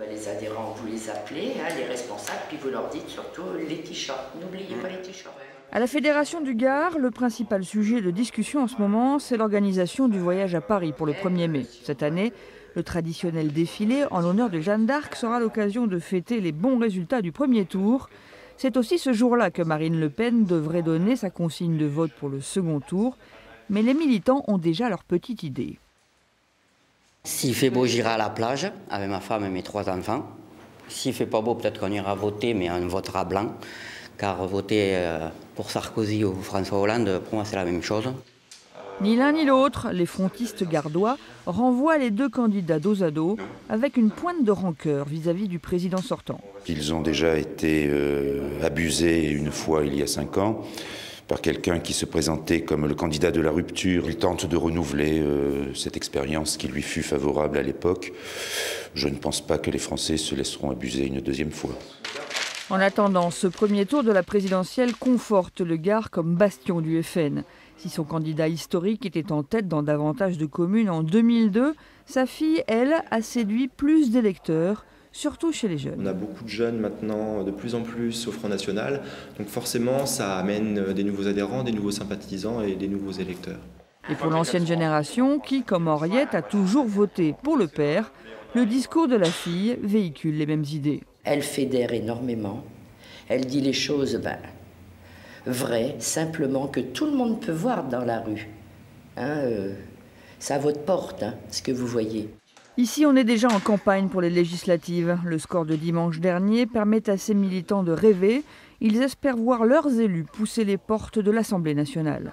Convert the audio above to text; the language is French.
Les adhérents, vous les appelez, hein, les responsables, puis vous leur dites surtout les t-shirts. N'oubliez pas les t-shirts. À la Fédération du Gard, le principal sujet de discussion en ce moment, c'est l'organisation du voyage à Paris pour le 1er mai. Cette année, le traditionnel défilé en l'honneur de Jeanne d'Arc sera l'occasion de fêter les bons résultats du premier tour. C'est aussi ce jour-là que Marine Le Pen devrait donner sa consigne de vote pour le second tour. Mais les militants ont déjà leur petite idée. S'il fait beau, j'irai à la plage avec ma femme et mes 3 enfants. S'il fait pas beau, peut-être qu'on ira voter, mais on votera blanc. Car voter pour Sarkozy ou François Hollande, pour moi, c'est la même chose. Ni l'un ni l'autre, les frontistes gardois renvoient les 2 candidats dos à dos avec une pointe de rancœur vis-à-vis du président sortant. Ils ont déjà été abusés une fois il y a 5 ans par quelqu'un qui se présentait comme le candidat de la rupture. Il tente de renouveler cette expérience qui lui fut favorable à l'époque. Je ne pense pas que les Français se laisseront abuser une 2e fois. En attendant, ce premier tour de la présidentielle conforte le Gard comme bastion du FN. Si son candidat historique était en tête dans davantage de communes en 2002, sa fille, elle, a séduit plus d'électeurs, surtout chez les jeunes. On a beaucoup de jeunes maintenant, de plus en plus au Front National, donc forcément ça amène des nouveaux adhérents, des nouveaux sympathisants et des nouveaux électeurs. Et pour l'ancienne génération, qui, comme Henriette, a toujours voté pour le père, le discours de la fille véhicule les mêmes idées. Elle fédère énormément, elle dit les choses vraies, simplement, que tout le monde peut voir dans la rue. C'est à votre porte, ce que vous voyez. Ici, on est déjà en campagne pour les législatives. Le score de dimanche dernier permet à ces militants de rêver. Ils espèrent voir leurs élus pousser les portes de l'Assemblée nationale.